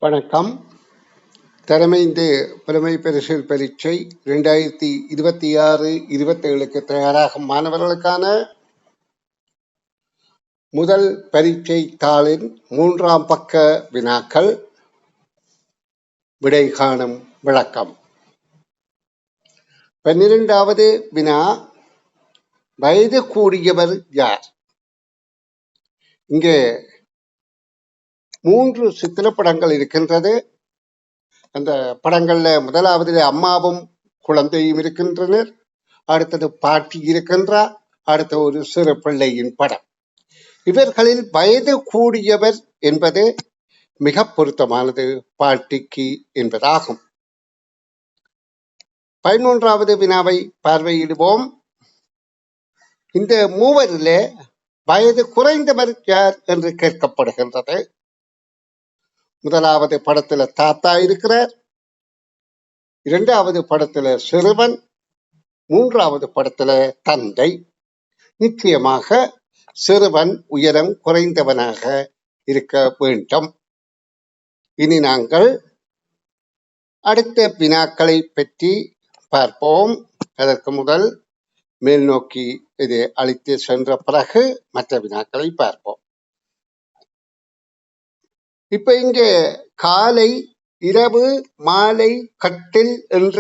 வணக்கம். தலைமைந்து புலமை பரிசில் பரீட்சை 2026-27க்கு தயாராகும் மாணவர்களுக்கான முதல் பரீட்சை தாளின் 3ஆம் பக்க வினாக்கள், விடை காணும் விளக்கம். 12வது வினா, வயது கூடியவர் யார்? இங்கே 3 சித்திரப்படங்கள் இருக்கின்றது. அந்த படங்கள்ல முதலாவது அம்மாவும் குழந்தையும் இருக்கின்றனர், அடுத்தது பாட்டி இருக்கின்றார், அடுத்த ஒரு சிறு பிள்ளையின் படம். இவர்களில் வயது கூடியவர் என்பது மிக பொருத்தமானது பாட்டிக்கு என்பதாகும். 11வது வினாவை பார்வையிடுவோம். இந்த மூவரிலே வயது குறைந்தவர் யார் என்று கேட்கப்படுகின்றது. முதலாவது படத்துல தாத்தா இருக்கிறார், 2வது படத்துல சிறுவன், 3வது படத்துல தந்தை. நிச்சயமாக சிறுவன் உயரம் குறைந்தவனாக இருக்க வேண்டும். இனி நாங்கள் அடுத்த வினாக்களை பற்றி பார்ப்போம். அதற்கு முதல் மேல் நோக்கி இதை அழைத்து சென்ற பிறகு மற்ற வினாக்களை பார்ப்போம். இப்ப இங்கே காலை, இரவு, மாலை, கட்டில் என்ற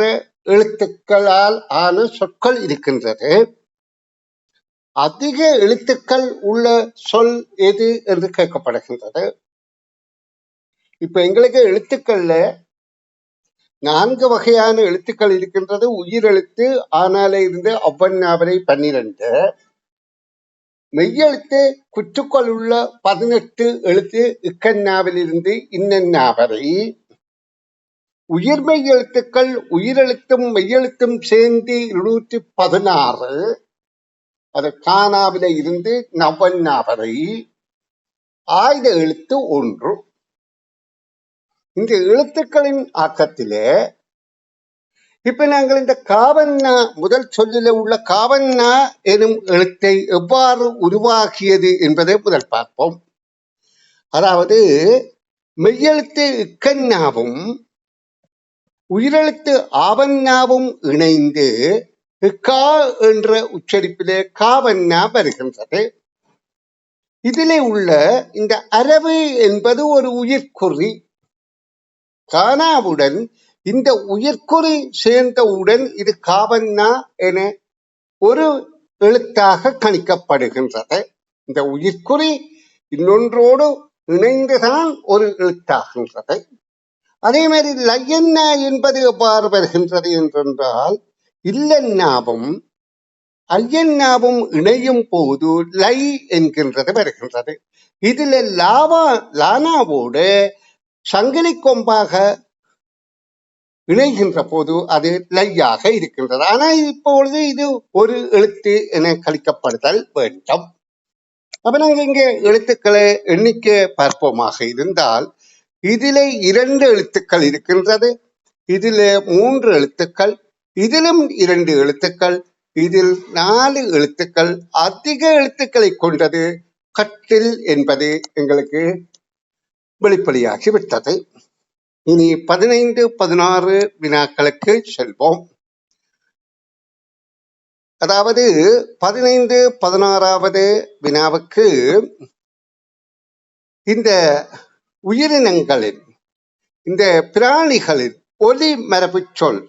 எழுத்துக்களால் ஆன சொற்கள் இருக்கின்றது. அதிக எழுத்துக்கள் உள்ள சொல் எது என்று கேட்கப்படுகின்றது. இப்ப எங்களுக்கு எழுத்துக்கள்ல 4 வகையான எழுத்துக்கள் இருக்கின்றது. உயிரெழுத்து ஆனாலே இருந்து ஒவ்வொன்னாவரை 12, மெய்யெழுத்து குற்றுக்கள் உள்ள 18 எழுத்து இக்கண்ணாவிலிருந்து இன்னன்னாவரை, உயிர்மெய் எழுத்துக்கள் உயிரெழுத்தும் மெய்யெழுத்தும் சேர்ந்து 216, அது கானாவில இருந்து நவன்னாவரை, ஆயுத எழுத்து 1. இந்த எழுத்துக்களின் ஆக்கத்திலே இப்ப நாங்கள் இந்த காவன்னா முதல் சொல்லில உள்ள காவன்னா எனும் எழுத்தை எவ்வாறு உருவாகியது என்பதை முதல் பார்ப்போம். அதாவது மெய்யெழுத்து இக்கண்ணாவும் உயிரெழுத்து ஆவன்னாவும் இணைந்து கா என்ற உச்சரிப்பிலே காவன்னா வருகின்றது. இதிலே உள்ள இந்த அரவு என்பது ஒரு உயிர்க்குறி. கானாவுடன் இந்த உயிர்க்குறி சேர்ந்தவுடன் இது காவன்னா என ஒரு எழுத்தாக கணிக்கப்படுகின்றது. இந்த உயிர்க்குறி இன்னொன்றோடு இணைந்துதான் ஒரு எழுத்தாகின்றது. அதே மாதிரி லையன்னா என்பது எவ்வாறு வருகின்றது என்றால், இல்லன்னாவும் ஐயன்னாவும் இணையும் போது லை என்கின்றது வருகின்றது. இதுல லானாவோடு சங்கிலி கொம்பாக இணைகின்ற போது அது லையாக இருக்கின்றது. ஆனால் இப்பொழுது இது ஒரு எழுத்து என கழிக்கப்படுதல் வேண்டும். அப்ப நாங்கள் இங்கே எழுத்துக்களை எண்ணிக்கை பார்ப்போமாக இருந்தால், இதிலே 2 எழுத்துக்கள் இருக்கின்றது, இதிலே 3 எழுத்துக்கள், இதிலும் 2 எழுத்துக்கள், இதில் 4 எழுத்துக்கள். அதிக எழுத்துக்களை கொண்டது கட்டில் என்பது எங்களுக்கு வெளிப்படையாகிவிட்டது. இனி 15, 16 வினாக்களுக்கு செல்வோம். அதாவது 15, 16வது வினாவுக்கு இந்த உயிரினங்களின், இந்த பிராணிகளின் ஒலி மரபு சொல்,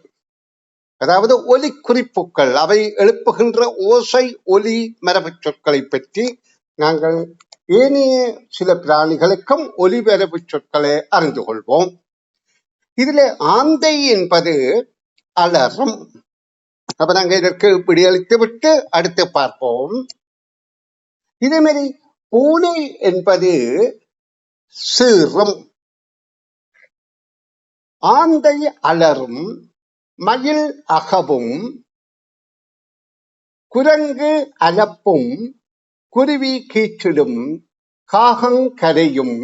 அதாவது ஒலி குறிப்புகள், அவை எழுப்புகின்ற ஓசை ஒலி மரபு சொற்களை பற்றி நாங்கள் ஏனைய சில பிராணிகளுக்கும் ஒலி மரபு சொற்களை அறிந்து கொள்வோம். இதுல ஆந்தை என்பது அலறும். அப்ப நாங்க இதற்கு விடியளித்து விட்டு அடுத்து பார்ப்போம். இதே மாதிரி பூனை என்பது சீறும், ஆந்தை அலறும், மயில் அகவும், குரங்கு அலப்பும், குருவி கீச்சிடும், காகம் கரையும்,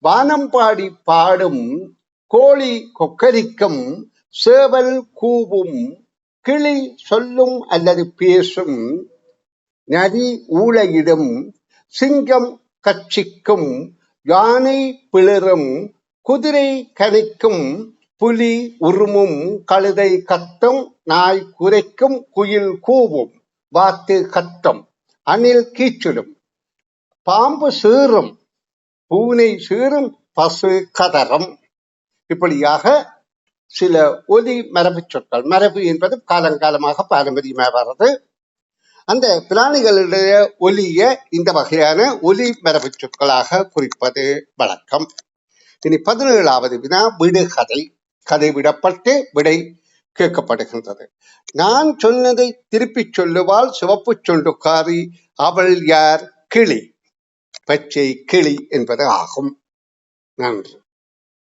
வானம்பாடி பாடும், கோழி கொக்கரிக்கும், சேவல் கூவும், கிளி சொல்லும் அல்லது பேசும், நரி ஊளையிடும், சிங்கம் கட்சிக்கும், யானை பிளிரும், குதிரை கணிக்கும், புலி உருமும், கழுதை கத்தும், நாய் குரைக்கும், குயில் கூவும், வாத்து கத்தும், அணில் கீச்சிடும், பாம்பு சீறும், பூனை சீறும், பசு கதறும். இப்படியாக சில ஒலி மரபு சொற்கள். மரபு என்பது காலங்காலமாக பாரம்பரியமாக வர்றது. அந்த பிராணிகளுடைய ஒலிய இந்த வகையான ஒலி மரபு சொற்களாக குறிப்பது வழக்கம். இனி 17வது வினா விடுகதை. கதை விடப்பட்டு விடை கேட்கப்படுகின்றது. நான் சொன்னதை திருப்பி சொல்லுவாள் சிவப்பு சொண்டுக்காரி, அவள் யார்? கிளி. பச்சை கிளி என்பது ஆகும். நன்றி.